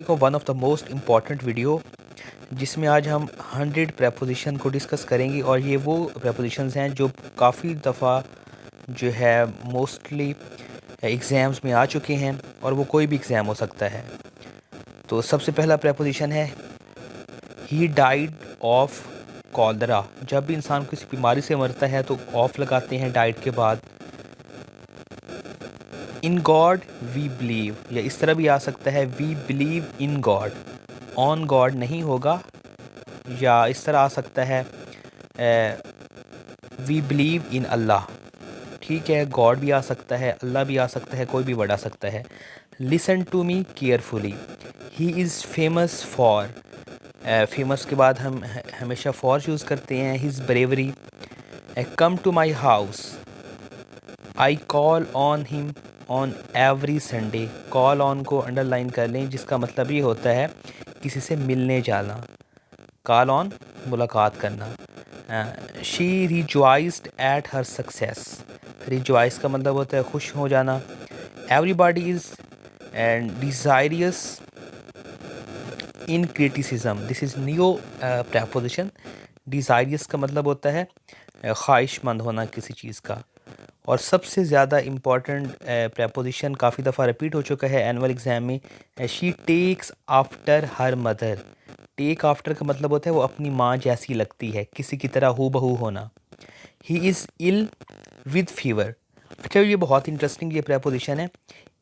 को one of the most important video जिसमें आज हम 100 प्रेपोजिशन को डिस्कस करेंगे और ये वो प्रेपोजिशंस हैं जो काफ़ी दफ़ा जो है मोस्टली एग्ज़ाम्स में आ चुके हैं और वो कोई भी एग्ज़ाम हो सकता है। तो सबसे पहला प्रेपोजिशन है ही डाइड ऑफ कॉलरा। जब भी इंसान किसी बीमारी से मरता है तो ऑफ लगाते हैं डाइड के बाद। इन गॉड वी बिलीव, या इस तरह भी आ सकता है we believe in God. On God नहीं होगा, या इस तरह आ सकता है वी बिलीव इन अल्लाह। ठीक है, गॉड भी आ सकता है, अल्लाह भी आ सकता है, कोई भी वर्ड आ सकता है। Listen to me carefully, he is famous for. Famous के बाद हम हमेशा फॉर यूज़ करते हैं। His bravery. Come to my house, I call on him on every Sunday. Call on को अंडरलाइन कर लें, जिसका मतलब ये होता है किसी से मिलने जाना। कॉल ऑन मुलाकात करना। She rejoiced at her success. Rejoice का मतलब होता है खुश हो जाना। Everybody is and desirous in criticism. This is new preposition. Desirous का मतलब होता है ख्वाहिशमंद होना किसी चीज़ का। और सबसे ज़्यादा इम्पॉर्टेंट प्रेपोजिशन काफ़ी दफ़ा रिपीट हो चुका है एनुअल एग्ज़ाम में। She takes after her mother. Take after का मतलब होता है वो अपनी माँ जैसी लगती है, किसी की तरह हू बहू होना। He is ill with fever. अच्छा, ये बहुत इंटरेस्टिंग ये प्रेपोजिशन है।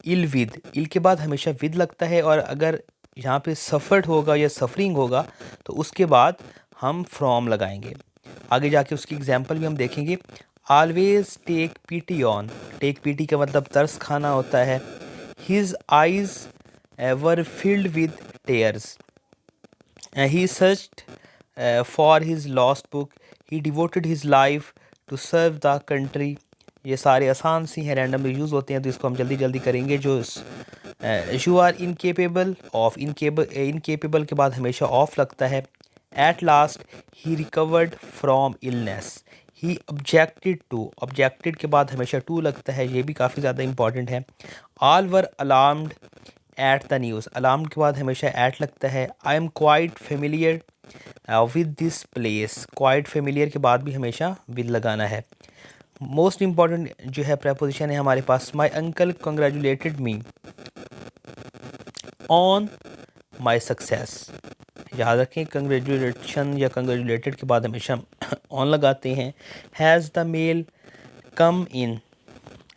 इल विद, इल के बाद हमेशा विद लगता है, और अगर यहाँ पे सफ़र्ड होगा या सफरिंग होगा तो उसके बाद हम फ्रॉम लगाएंगे। आगे जाके उसकी एग्जांपल भी हम देखेंगे। Always take pity on. Take pity का मतलब तरस खाना होता है। His eyes were filled with tears. He searched for his lost book. He devoted his life to serve the country. ये सारे आसान सी हैं, रैंडमली यूज़ होते हैं, तो इसको हम जल्दी जल्दी करेंगे। जो you are incapable of. Incapable के बाद हमेशा ऑफ लगता है। At last he recovered from illness. He objected to. Objected के बाद हमेशा टू लगता है, ये भी काफ़ी ज़्यादा इंपॉर्टेंट है। All were alarmed at the news. Alarm के बाद हमेशा एट लगता है। I am quite familiar with this place. Quite familiar के बाद भी हमेशा विद लगाना है। मोस्ट इम्पॉर्टेंट जो है प्रेपोजिशन है हमारे पास, my uncle congratulated me on my success. याद रखें, कंग्रेचुलेशन या कंग्रेचुलेटेड के बाद हमेशा ऑन लगाते हैं। Has the mail come in.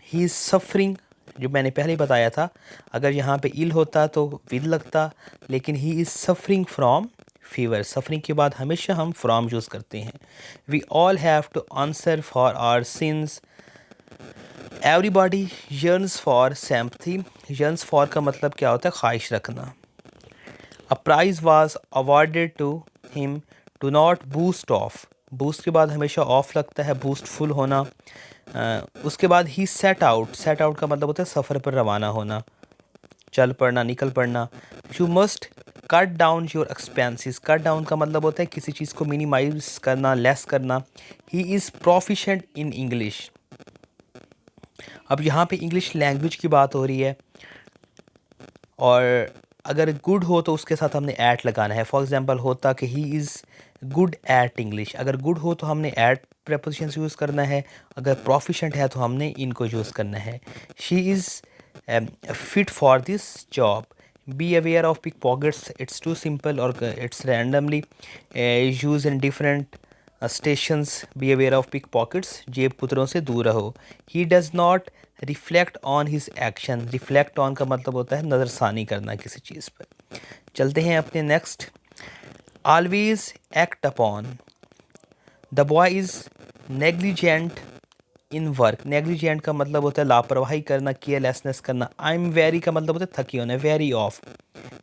He is suffering, जो मैंने पहले ही बताया था, अगर यहाँ पे इल होता तो विद लगता, लेकिन he is suffering from fever. Suffering के बाद हमेशा हम फ्रॉम यूज़ करते हैं। We all have to answer for our sins. Everybody yearns for sympathy. Yearns for का मतलब क्या होता है, ख्वाहिश रखना। A prize was awarded to him to not boost of. Boost के बाद हमेशा ऑफ लगता है, बूस्टफुल होना। उसके बाद ही सेट आउट। सेट आउट का मतलब होता है सफ़र पर रवाना होना, चल पड़ना, निकल पड़ना। You must cut down your expenses. Cut down का मतलब होता है किसी चीज़ को मिनिमाइज करना, लेस करना। He is proficient in English. अब यहाँ पे इंग्लिश लैंग्वेज की बात हो रही है, और अगर गुड हो तो उसके साथ हमने एट लगाना है। फॉर एग्जांपल होता कि he is good at English. अगर गुड हो तो हमने एट प्रेपोजिशन यूज़ करना है, अगर प्रोफिशेंट है तो हमने इनको यूज़ करना है। She is fit for this job. Be aware of pick pockets, it's too simple और it's randomly use in different stations. Be aware of pick pockets, जेब पुतरों से दूर रहो। He does not reflect on his action. Reflect on का मतलब होता है नज़रसानी करना किसी चीज़ पर। चलते हैं अपने next. Always act upon. The boy is negligent in work. Negligent का मतलब होता है लापरवाही करना, केयरलेसनेस करना। आई एम वेरी का मतलब होता है थकी होना। Very of.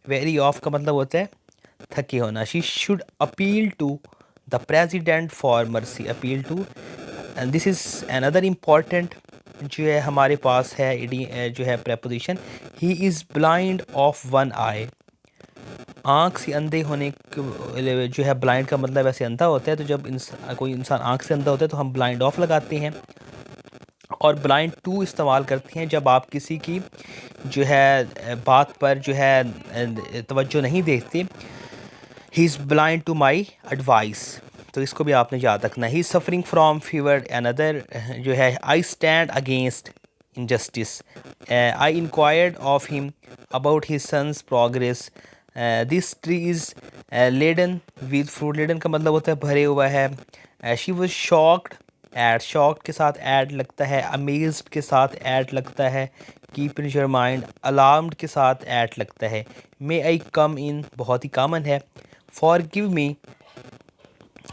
वेरी ऑफ का मतलब होता है थके होना। She should appeal to the president for mercy. Appeal to, and this is another important जो है हमारे पास है जो है preposition. He is blind of one eye. आँख से अंधे होने जो है, ब्लाइंड का मतलब ऐसे अंधा होता है, तो जब कोई इंसान आँख से अंधा होता है तो हम ब्लाइंड ऑफ लगाते हैं। और ब्लाइंड टू इस्तेमाल करते हैं जब आप किसी की जो है बात पर जो है तवज्जो नहीं देते। He is blind to my advice, तो इसको भी आपने याद रखना। He is suffering from fever another जो है I stand against injustice. I inquired of him about his son's progress. This tree is laden with fruit. Laden का मतलब होता है भरे हुआ है। She was shocked at, shocked के साथ add लगता है, amazed के साथ add लगता है, keep in your mind, alarmed के साथ add लगता है, may I come in बहुत ही common है, forgive me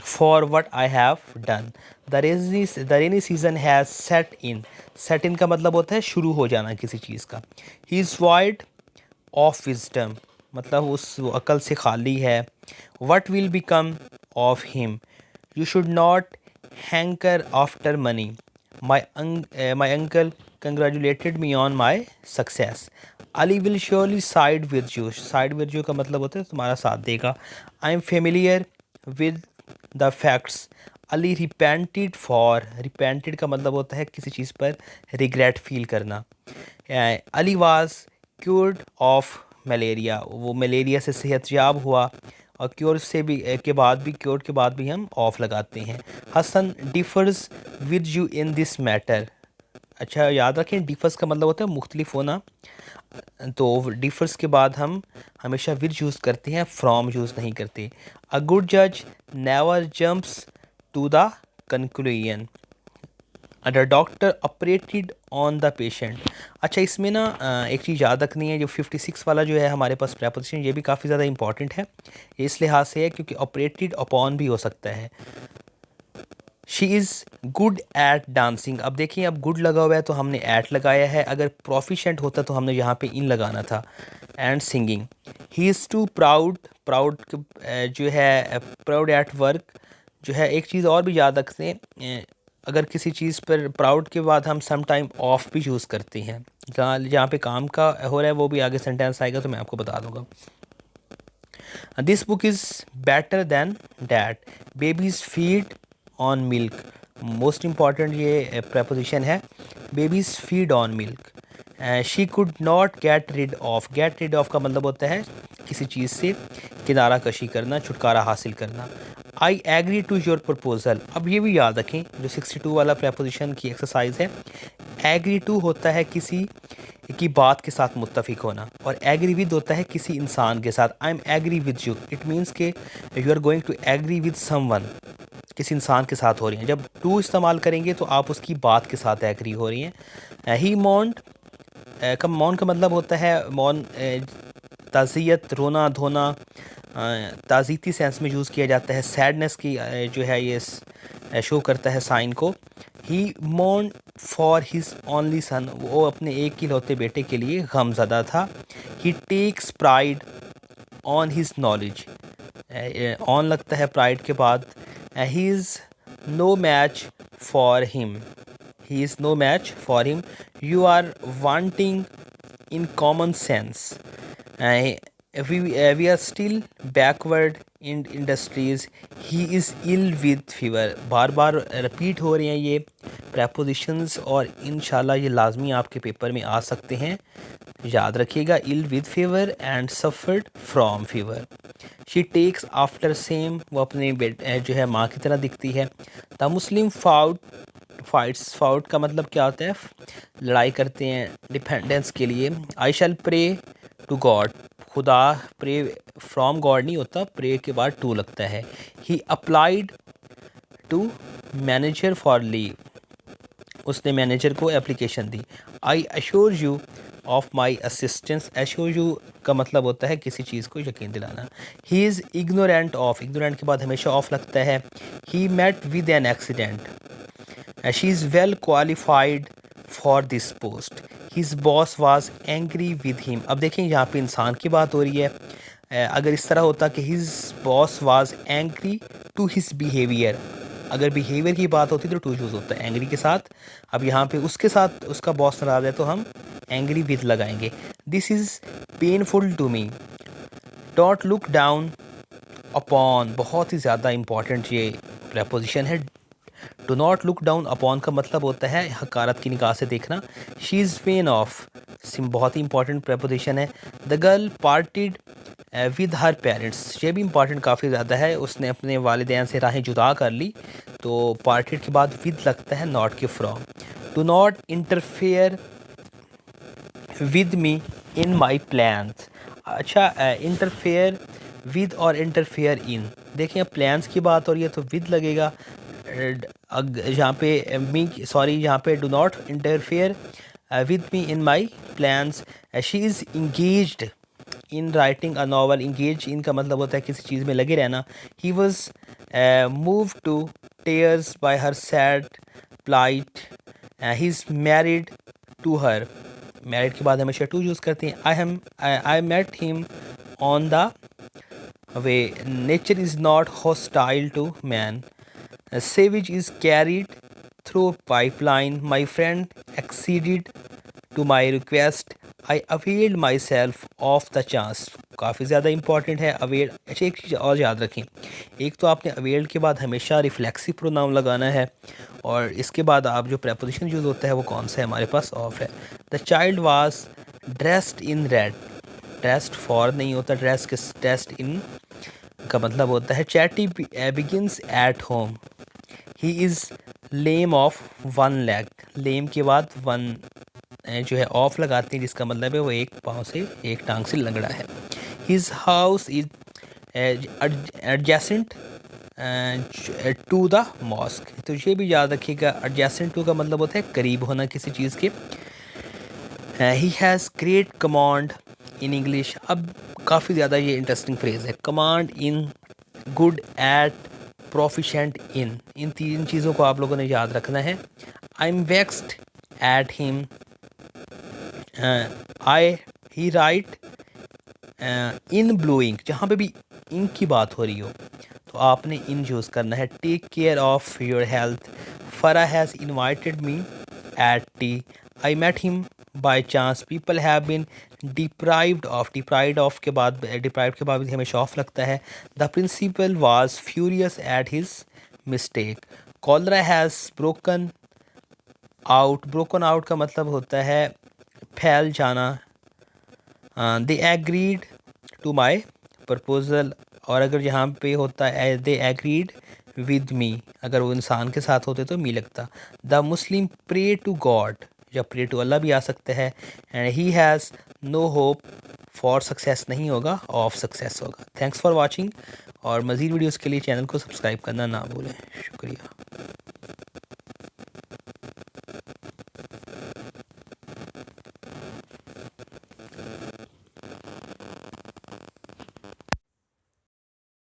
for what I have done. The rainy season has set in. Set in का मतलब होता है शुरू हो जाना किसी चीज़ का। He is void of wisdom, मतलब उस अकल से खाली है। What will become of him? You should not hanker after money. My uncle congratulated me on my success. Ali will surely side with you. Side with you का मतलब होता है तुम्हारा साथ देगा। I am familiar with the facts. Ali repented for, repented का मतलब होता है किसी चीज़ पर रिग्रेट फील करना। Ali was cured of malaria, वो मलेरिया से सेहतयाब हुआ। और क्योर से भी के बाद भी, क्योर के बाद भी हम ऑफ लगाते हैं। Hasan differs with you in this matter. अच्छा याद रखें, डिफर्स का मतलब होता है मुख्तलिफ होना, तो डिफर्स के बाद हम हमेशा विद यूज़ करते हैं, फ्रॉम यूज़ नहीं करते। अ गुड जज never jumps to the conclusion. The doctor operated on the patient. अच्छा इसमें ना एक चीज़ याद रखनी है, जो 56 वाला जो है हमारे पास प्रेपोजिशन, ये भी काफ़ी ज़्यादा इंपॉर्टेंट है। ये इस लिहाज से है क्योंकि ऑपरेटेड अपॉन भी हो सकता है। She is good at dancing. अब देखिए, अब गुड लगा हुआ है तो हमने एट लगाया है, अगर प्रोफिशेंट होता तो हमने यहाँ पे इन लगाना था। And singing. He is too proud, proud जो है प्राउड एट वर्क जो है। एक चीज़ और भी याद रखते हैं, अगर किसी चीज़ पर प्राउड के बाद हम सम टाइम ऑफ भी यूज़ करते हैं, जहाँ पे काम का हो रहा है वो भी आगे सेंटेंस आएगा तो मैं आपको बता दूँगा। This book is better than that. Babies feed on milk. Most important ये प्रपोजिशन है, babies feed on milk. She could not get rid of. Get rid of का मतलब होता है किसी चीज़ से किनारा कशी करना, छुटकारा हासिल करना। I agree to your proposal. अब ये भी याद रखें, जो 62 वाला प्रपोजिशन की एक्सरसाइज है, एग्री टू होता है किसी की बात के साथ मुत्तफिक होना, और एग्री विद होता है किसी इंसान के साथ। I am agree with you, it means के you are going to agree with someone, किसी इंसान के साथ हो रही हैं। जब टू इस्तेमाल करेंगे तो आप उसकी बात के साथ एग्री हो रही हैं। ही मौन्ड का मौन का मतलब होता है मौन ताज़ियत, रोना धोना, ताज़ीती सेंस में यूज़ किया जाता है। सैडनेस की जो है ये शो करता है साइन को। ही मौन फॉर हिज ओनली सन, वो अपने एक ही लौते बेटे के लिए गमज़दा था। He takes pride on his knowledge. On लगता है प्राइड के बाद। He is no match for him, he is no match for him. You are wanting in common sense. We are still backward in industries. He is ill with fever. Bar bar repeat हो रहे हैं ये prepositions, और इंशाल्लाह ये लाजमी आपके paper में आ सकते हैं, याद रखिएगा। ill with fever and suffered from fever. She takes after same, वो अपने जो है माँ की तरह दिखती है। The Muslim फाइट्स, फाउट का मतलब क्या होता है, लड़ाई करते हैं डिपेंडेंस के लिए। I shall pray to God, खुदा, प्रे फ्रॉम गॉड नहीं होता, प्रे के बाद टू लगता है। He applied to manager for leave, उसने मैनेजर को एप्लीकेशन दी। I assure you of my assistance. Assure you का मतलब होता है किसी चीज़ को यकीन दिलाना। He is ignorant of, ignorant के बाद हमेशा ऑफ लगता है। He met with an accident. She is well qualified for this post. His boss was angry with him. अब देखें यहाँ पे इंसान की बात हो रही है। अगर इस तरह होता कि his boss was angry to his behavior, अगर behavior की बात होती तो टू यूज़ होता है angry के साथ। अब यहाँ पे उसके साथ उसका बॉस नाराज़ है तो हम angry with लगाएंगे। This is painful to me. Don't look down upon, बहुत ही ज़्यादा इम्पॉर्टेंट ये preposition है। Do not look down upon का मतलब होता है हकारत की निगाह से देखना। शी इज़ वेन ऑफ, बहुत ही इंपॉर्टेंट प्रपोजिशन है। The girl parted with her parents, ये भी इंपॉर्टेंट काफ़ी ज़्यादा है। उसने अपने वालिदैन से राहें जुदा कर ली, तो पार्टिड के बाद विद लगता है, नॉट के from. Do not interfere with me in my plans. अच्छा, इंटरफेयर विद और इंटरफेयर इन, देखिए प्लान्स की बात हो रही है तो विद लगेगा। यहाँ पे यहाँ पे do not interfere with me in my plans. She is engaged in writing a novel. Engage in का मतलब होता है किसी चीज़ में लगे रहना। He was move to tears by her sad plight. He is married to her, married के बाद हमेशा टू यूज़ करते हैं। I met him on the way, nature is not hostile to man. Sewage is carried through pipeline. My friend acceded to my request. I availed my self of the chance, काफ़ी ज़्यादा important है avail. अच्छा, एक चीज़ और याद रखें, एक तो आपने अवेल्ड के बाद हमेशा रिफ्लेक्सिव प्रोनाउन लगाना है, और इसके बाद आप जो प्रेपोजिशन यूज़ होता है वो कौन सा है हमारे पास, ऑफ है। The child was dressed in red, dressed for नहीं होता, ड्रेस्ड इन का मतलब होता है। Charity begins at home. He is lame of one leg, lame के बाद वन जो है ऑफ लगाते हैं, जिसका मतलब है वो एक पाँव से, एक टांग से लंगड़ा है। His house is adjacent to the mosque, तो ये भी याद रखिएगा, एडजेसेंट टू का मतलब होता है करीब होना किसी चीज़ के। He has great command in English. अब काफ़ी ज़्यादा ये इंटरेस्टिंग फ्रेज़ है, command in, good at, proficient in, इन तीन चीज़ों को आप लोगों ने याद रखना है। I am vexed at him. He write in blue ink, जहाँ पे भी इंक की बात हो रही हो तो आपने इन यूज़ करना है। Take care of your health. Farah has invited me at tea. I met him by chance. People have been deprived of, deprived के बाद भी हमें ऑफ लगता है। The principal was furious at his mistake. Cholera has broken out, broken out का मतलब होता है फैल जाना। They agreed to my proposal, और अगर यहाँ पे होता है दे एग्रीड विद मी, अगर वो इंसान के साथ होते तो मी लगता। The Muslim pray to God, या प्रे टू अल्लाह भी आ सकता है। And he has no hope for success नहीं होगा, ऑफ सक्सेस होगा। थैंक्स फॉर वॉचिंग, और मज़ीद वीडियोज़ के लिए चैनल को सब्सक्राइब करना ना भूलें। शुक्रिया।